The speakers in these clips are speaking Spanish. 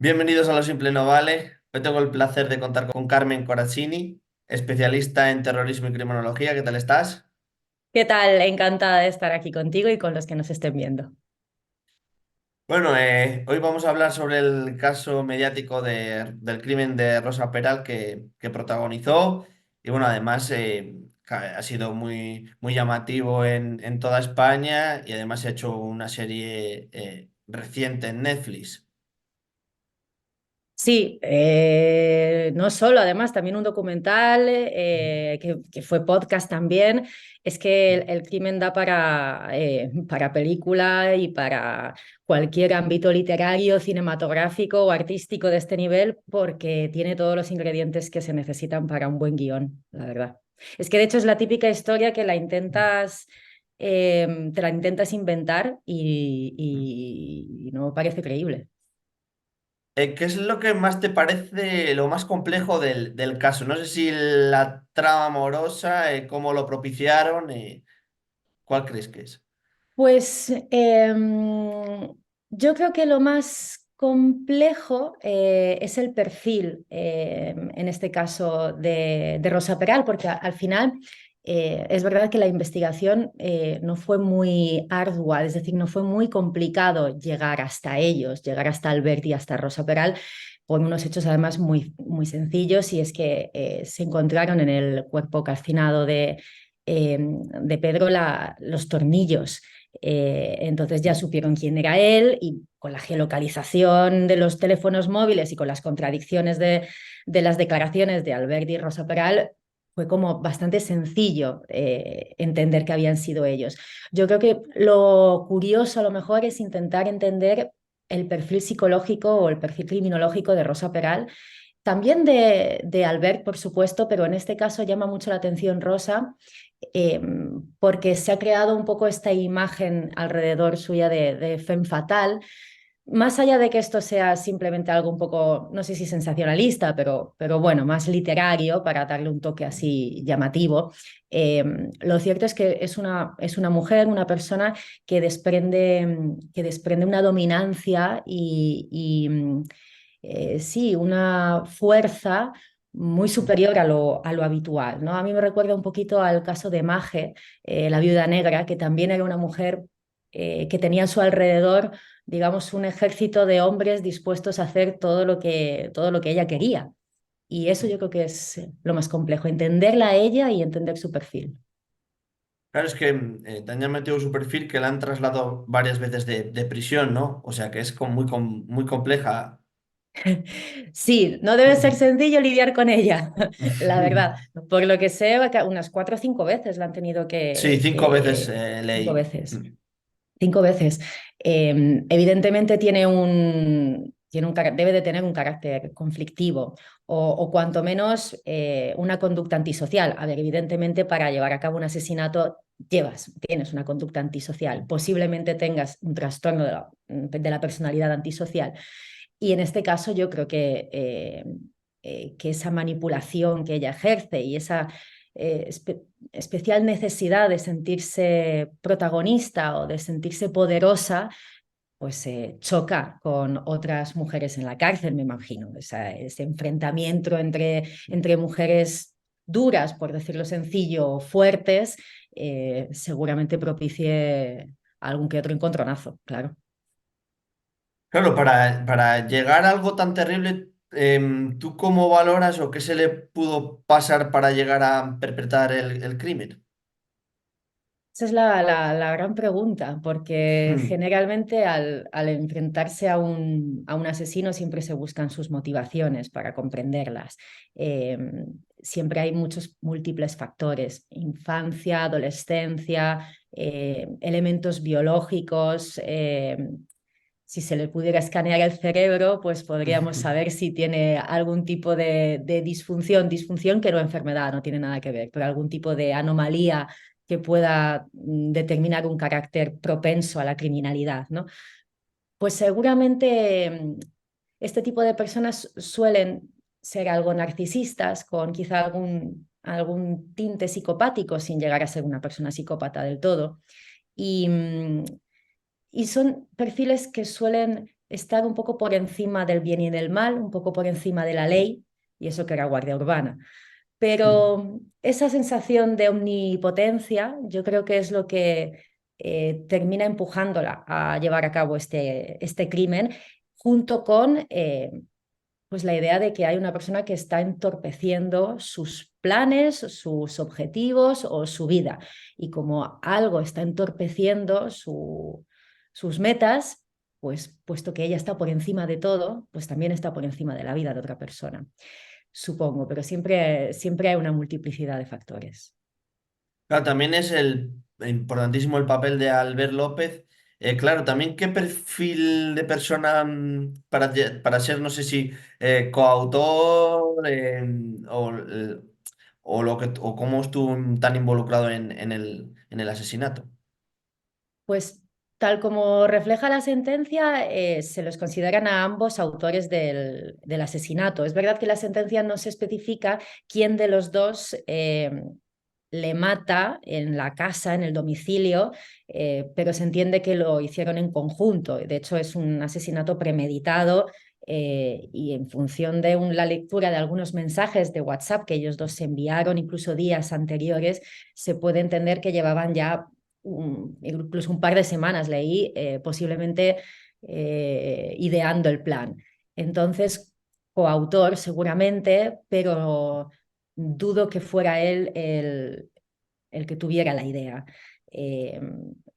Bienvenidos a Lo Simple No Vale. Hoy tengo el placer de contar con Carmen Corazzini, especialista en terrorismo y criminología. ¿Qué tal estás? ¿Qué tal? Encantada de estar aquí contigo y con los que nos estén viendo. Bueno, hoy vamos a hablar sobre el caso mediático del crimen de Rosa Peral que protagonizó. Y bueno, además ha sido muy llamativo en toda España y además se ha hecho una serie reciente en Netflix. Sí, no solo, además, también un documental que fue podcast también. Es que el crimen da para película y para cualquier ámbito literario, cinematográfico o artístico de este nivel, porque tiene todos los ingredientes que se necesitan para un buen guión, la verdad. Es que de hecho es la típica historia que te la intentas inventar y no parece creíble. ¿Qué es lo que más te parece lo más complejo del caso? No sé si la trama amorosa, cómo lo propiciaron, ¿cuál crees que es? Pues yo creo que lo más complejo es el perfil, en este caso de Rosa Peral, porque al final es verdad que la investigación no fue muy ardua, es decir, no fue muy complicado llegar hasta ellos, llegar hasta Albert y hasta Rosa Peral, por unos hechos además muy sencillos, y es que se encontraron en el cuerpo calcinado de Pedro los tornillos. Entonces ya supieron quién era él y con la geolocalización de los teléfonos móviles y con las contradicciones de las declaraciones de Alberti y Rosa Peral, fue como bastante sencillo entender que habían sido ellos. Yo creo que lo curioso a lo mejor es intentar entender el perfil psicológico o el perfil criminológico de Rosa Peral, también de Albert, por supuesto, pero en este caso llama mucho la atención Rosa, eh, porque se ha creado un poco esta imagen alrededor suya de femme fatal. Más allá de que esto sea simplemente algo un poco, no sé si sensacionalista, pero bueno, más literario para darle un toque así llamativo, eh, lo cierto es que es una mujer, una persona que desprende una dominancia sí, una fuerza muy superior a lo habitual, ¿no? A mí me recuerda un poquito al caso de Maje, la viuda negra, que también era una mujer que tenía a su alrededor, digamos, un ejército de hombres dispuestos a hacer todo lo que ella quería. Y eso yo creo que es lo más complejo, entenderla a ella y entender su perfil. Claro, es que te han metido su perfil que la han trasladado varias veces de prisión, ¿no? O sea que es muy compleja. Sí, no debe ser sencillo lidiar con ella, la verdad. Por lo que sé, unas 4 o 5 veces la han tenido Sí, cinco veces que 5 leí. veces. 5 veces. Evidentemente debe de tener un carácter conflictivo o cuanto menos una conducta antisocial. A ver, evidentemente para llevar a cabo un asesinato tienes una conducta antisocial. Posiblemente tengas un trastorno de la personalidad antisocial. Y en este caso yo creo que esa manipulación que ella ejerce y esa especial necesidad de sentirse protagonista o de sentirse poderosa, pues choca con otras mujeres en la cárcel, me imagino. Ese enfrentamiento entre mujeres duras, por decirlo sencillo, o fuertes, seguramente propicie algún que otro encontronazo, claro. Claro, para llegar a algo tan terrible, ¿tú cómo valoras o qué se le pudo pasar para llegar a perpetrar el crimen? Esa es la gran pregunta, porque Hmm. generalmente al enfrentarse a un asesino siempre se buscan sus motivaciones para comprenderlas. Eh, Siempre hay muchos múltiples factores, infancia, adolescencia, elementos biológicos. Si se le pudiera escanear el cerebro, pues podríamos saber si tiene algún tipo de disfunción que no enfermedad, no tiene nada que ver, pero algún tipo de anomalía que pueda determinar un carácter propenso a la criminalidad, ¿no? Pues seguramente este tipo de personas suelen ser algo narcisistas, con quizá algún tinte psicopático, sin llegar a ser una persona psicópata del todo. Y, y son perfiles que suelen estar un poco por encima del bien y del mal, un poco por encima de la ley, y eso que era guardia urbana. Pero esa sensación de omnipotencia yo creo que es lo que termina empujándola a llevar a cabo este crimen, junto con pues la idea de que hay una persona que está entorpeciendo sus planes, sus objetivos o su vida. Y como algo está entorpeciendo sus metas, pues puesto que ella está por encima de todo, pues también está por encima de la vida de otra persona, supongo, pero siempre hay una multiplicidad de factores. Claro, también es importantísimo el papel de Albert López. Claro, también qué perfil de persona para ser, no sé si coautor o cómo estuvo tan involucrado en el asesinato. Pues tal como refleja la sentencia, se los consideran a ambos autores del asesinato. Es verdad que la sentencia no se especifica quién de los dos le mata en la casa, en el domicilio, pero se entiende que lo hicieron en conjunto. De hecho, es un asesinato premeditado. Y en función de la lectura de algunos mensajes de WhatsApp que ellos dos se enviaron, incluso días anteriores, se puede entender que llevaban ya incluso un par de semanas, leí, posiblemente ideando el plan. Entonces, coautor seguramente, pero dudo que fuera él el que tuviera la idea. Eh,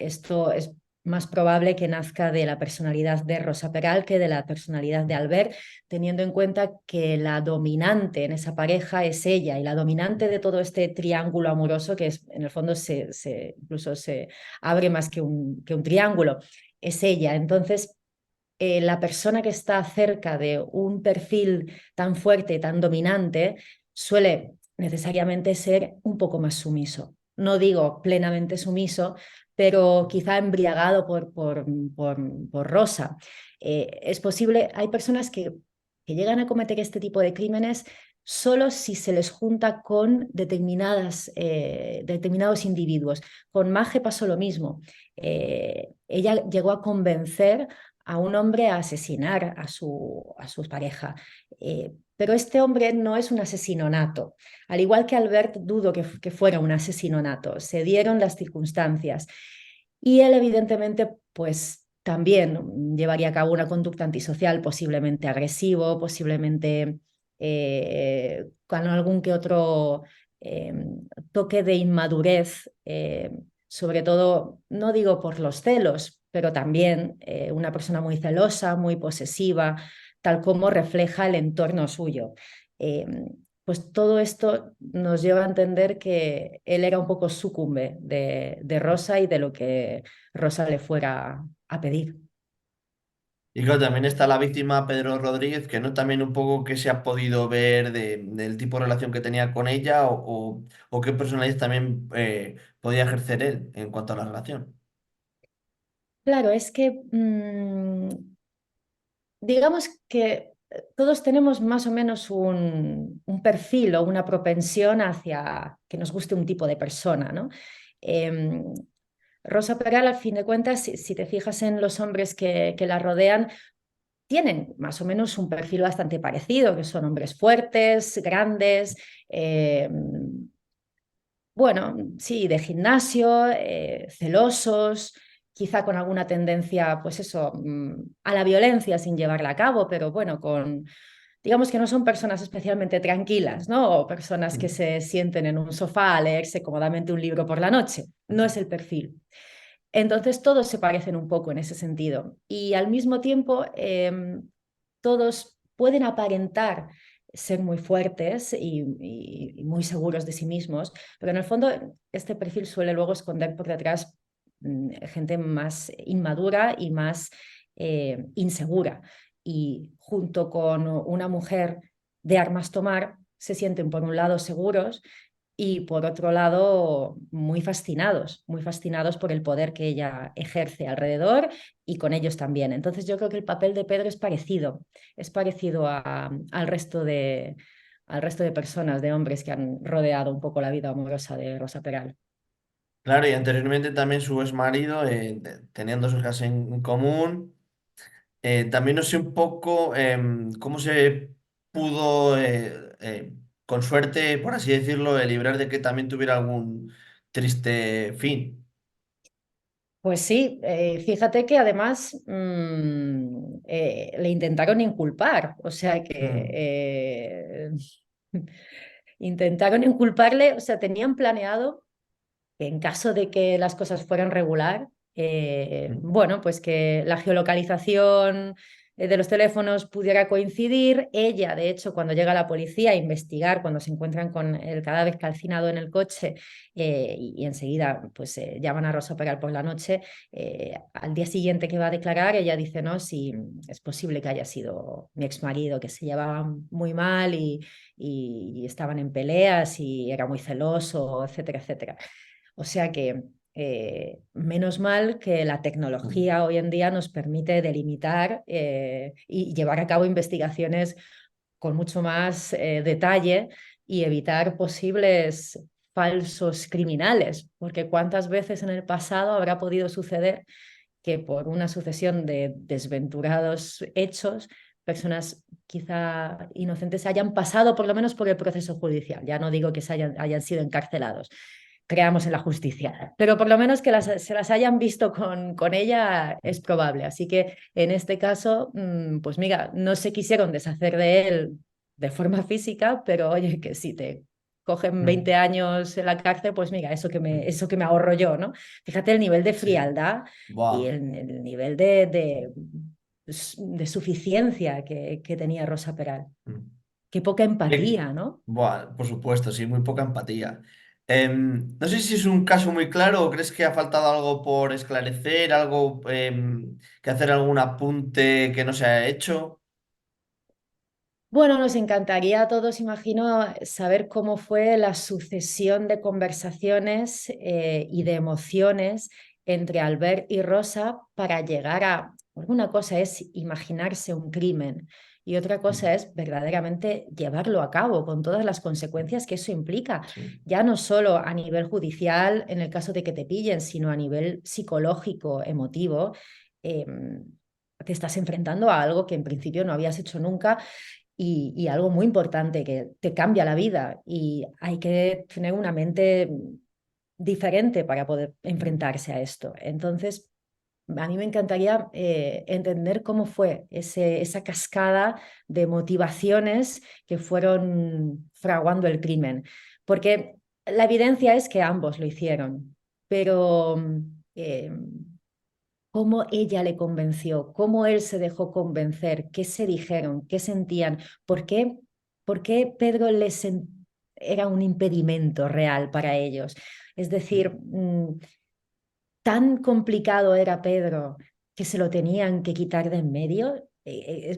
Esto es más probable que nazca de la personalidad de Rosa Peral que de la personalidad de Albert, teniendo en cuenta que la dominante en esa pareja es ella y la dominante de todo este triángulo amoroso, que es, en el fondo incluso se abre más que un triángulo, es ella. Entonces, la persona que está cerca de un perfil tan fuerte, tan dominante, suele necesariamente ser un poco más sumiso. No digo plenamente sumiso, pero quizá embriagado por Rosa. Es posible, hay personas que llegan a cometer este tipo de crímenes solo si se les junta con determinados individuos. Con Maje pasó lo mismo. Ella llegó a convencer a un hombre a asesinar a su pareja. Pero este hombre no es un asesino nato. Al igual que Albert, dudo que fuera un asesino nato. Se dieron las circunstancias. Y él, evidentemente, pues también llevaría a cabo una conducta antisocial, posiblemente agresivo, posiblemente con algún que otro eh, toque de inmadurez, sobre todo, no digo por los celos, pero también una persona muy celosa, muy posesiva, tal como refleja el entorno suyo. Eh, pues todo esto nos lleva a entender que él era un poco sucumbe de Rosa y de lo que Rosa le fuera a pedir. Y claro, también está la víctima Pedro Rodríguez, que no también un poco que se ha podido ver del tipo de relación que tenía con ella o qué personalidad también podía ejercer él en cuanto a la relación. Claro, es que digamos que todos tenemos más o menos un perfil o una propensión hacia que nos guste un tipo de persona, ¿no? Em, Rosa Peral, al fin de cuentas, si te fijas en los hombres que la rodean, tienen más o menos un perfil bastante parecido, que son hombres fuertes, grandes, bueno, sí, de gimnasio, celosos, quizá con alguna tendencia, pues eso, a la violencia sin llevarla a cabo, pero bueno, digamos que no son personas especialmente tranquilas, ¿no? O personas que se sienten en un sofá a leerse cómodamente un libro por la noche. No es el perfil. Entonces todos se parecen un poco en ese sentido y al mismo tiempo todos pueden aparentar ser muy fuertes y muy seguros de sí mismos, pero en el fondo este perfil suele luego esconder por detrás gente más inmadura y más insegura. Y junto con una mujer de armas tomar, se sienten por un lado seguros y por otro lado muy fascinados por el poder que ella ejerce alrededor y con ellos también. Entonces yo creo que el papel de Pedro es parecido al resto de personas, de hombres que han rodeado un poco la vida amorosa de Rosa Peral. Claro, y anteriormente también su ex marido, tenían dos hijas en común. También no sé un poco cómo se pudo, con suerte, por así decirlo, librar de que también tuviera algún triste fin. Pues sí, fíjate que además le intentaron inculpar, o sea que Mm, intentaron inculparle, o sea, tenían planeado que en caso de que las cosas fueran regular, mm, bueno, pues que la geolocalización de los teléfonos pudiera coincidir. Ella, de hecho, cuando llega la policía a investigar, cuando se encuentran con el cadáver calcinado en el coche y enseguida pues llaman a Rosa Peral por la noche, al día siguiente que va a declarar, ella dice, no, si es posible que haya sido mi exmarido, que se llevaban muy mal y estaban en peleas y era muy celoso, etcétera, etcétera. O sea que menos mal que la mm, tecnología hoy en día nos permite delimitar y llevar a cabo investigaciones con mucho más detalle y evitar posibles falsos criminales, porque cuántas veces en el pasado habrá podido suceder que por una sucesión de desventurados hechos, personas quizá inocentes hayan pasado por lo menos por el proceso judicial. Ya no digo que hayan sido encarcelados, creamos en la justicia, pero por lo menos que se las hayan visto con ella es probable. Así que en este caso, pues mira, no se quisieron deshacer de él de forma física, pero oye, que si te cogen mm, 20 años en la cárcel, pues mira, mm. eso que me ahorro yo, ¿no? Fíjate el nivel de Sí. frialdad y Buah. el nivel de suficiencia que tenía Rosa Peral. Mm. Qué poca Eh, empatía, ¿no? Buah, por supuesto, sí, muy poca empatía. No sé si es un caso muy claro o crees que ha faltado algo por esclarecer, algo que hacer algún apunte que no se ha hecho. Bueno, nos encantaría a todos, imagino, saber cómo fue la sucesión de conversaciones y de emociones entre Albert y Rosa para llegar a... Una cosa es imaginarse un crimen y otra cosa Mm, es verdaderamente llevarlo a cabo con todas las consecuencias que eso implica, sí. ya no solo a nivel judicial en el caso de que te pillen, sino a nivel psicológico, emotivo. Te estás enfrentando a algo que en principio no habías hecho nunca y algo muy importante que te cambia la vida y hay que tener una mente diferente para poder Mm, enfrentarse a esto. Entonces, a mí me encantaría entender cómo fue esa cascada de motivaciones que fueron fraguando el crimen, porque la evidencia es que ambos lo hicieron, pero eh, cómo ella le convenció, cómo él se dejó convencer, qué se dijeron, qué sentían, por qué Pedro era un impedimento real para ellos. Es decir, mm, tan complicado era Pedro que se lo tenían que quitar de en medio.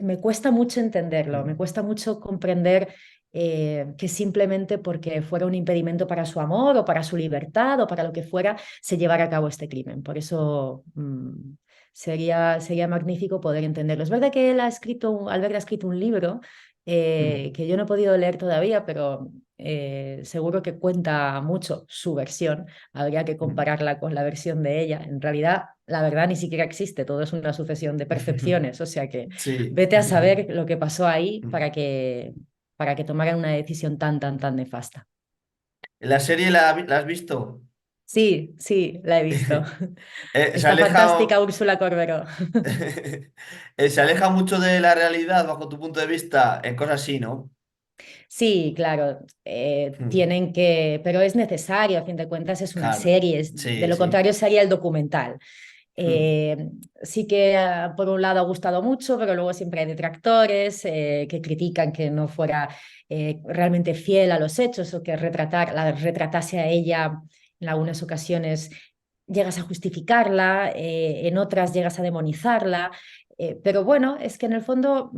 Me cuesta mucho entenderlo, me mm, cuesta mucho comprender que simplemente porque fuera un impedimento para su amor o para su libertad o para lo que fuera, se llevara a cabo este crimen. Por eso sería magnífico poder entenderlo. Es verdad que él ha escrito, Albert ha escrito un libro mm, que yo no he podido leer todavía, pero seguro que cuenta mucho su versión. Habría que mm. compararla con la versión de ella. En realidad, la verdad ni siquiera existe, todo es una sucesión de percepciones, o sea que Sí. vete a saber lo que pasó ahí Mm. para que tomaran una decisión tan, tan, tan nefasta. ¿La serie la has visto? Sí, sí, la he visto. Se Está aleja, fantástica Úrsula Corberó. se aleja mucho de la realidad bajo tu punto de vista en cosas así, ¿no? Sí, claro, Mm, tienen que, pero es necesario, a fin de cuentas es una claro, serie, de sí, lo sí. contrario sería el documental. Mm, Sí que por un lado ha gustado mucho, pero luego siempre hay detractores que critican que no fuera realmente fiel a los hechos o que la retratase a ella en algunas ocasiones llegas a justificarla, en otras llegas a demonizarla, pero bueno, es que en el fondo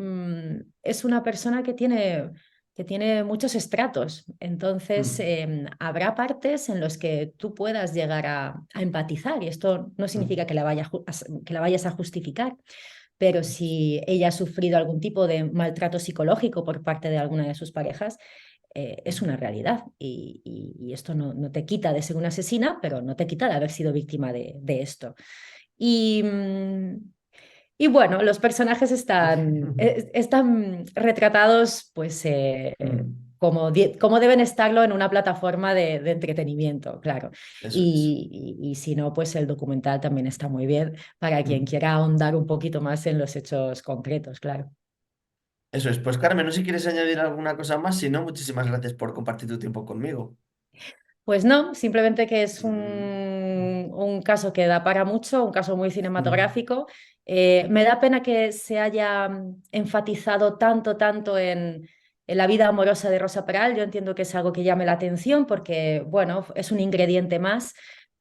es una persona que tiene muchos estratos. Entonces, mm, habrá partes en los que tú puedas llegar a empatizar y esto no significa mm. que que la vayas a justificar. Pero si ella ha sufrido algún tipo de maltrato psicológico por parte de alguna de sus parejas, es una realidad y esto no te quita de ser una asesina, pero no te quita de haber sido víctima de esto. Y Y bueno, los personajes están retratados pues Mm, como deben estarlo en una plataforma de entretenimiento, claro. eso es. Y si no, pues el documental también está muy bien para quien Mm, quiera ahondar un poquito más en los hechos concretos, claro. eso es. Pues Carmen, no sé si quieres añadir alguna cosa más, si no, muchísimas gracias por compartir tu tiempo conmigo. Pues no, simplemente que es Mm, un caso que da para mucho, un caso muy mm, cinematográfico. Me da pena que se haya enfatizado tanto en la vida amorosa de Rosa Peral. Yo entiendo que es algo que llame la atención porque, bueno, es un ingrediente más,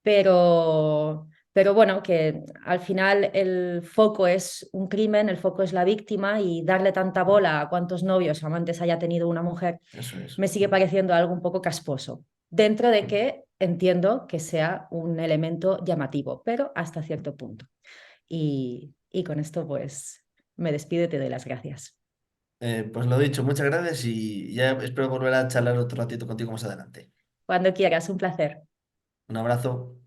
pero bueno, que al final el foco es un crimen, el foco es la víctima y darle tanta bola a cuántos novios o amantes haya tenido una mujer eso es. me sigue pareciendo algo un poco casposo dentro de que entiendo que sea un elemento llamativo, pero hasta cierto punto. Y con esto pues me despido y te doy las gracias. Pues lo dicho, muchas gracias y ya espero volver a charlar otro ratito contigo más adelante. Cuando quieras, un placer. Un abrazo.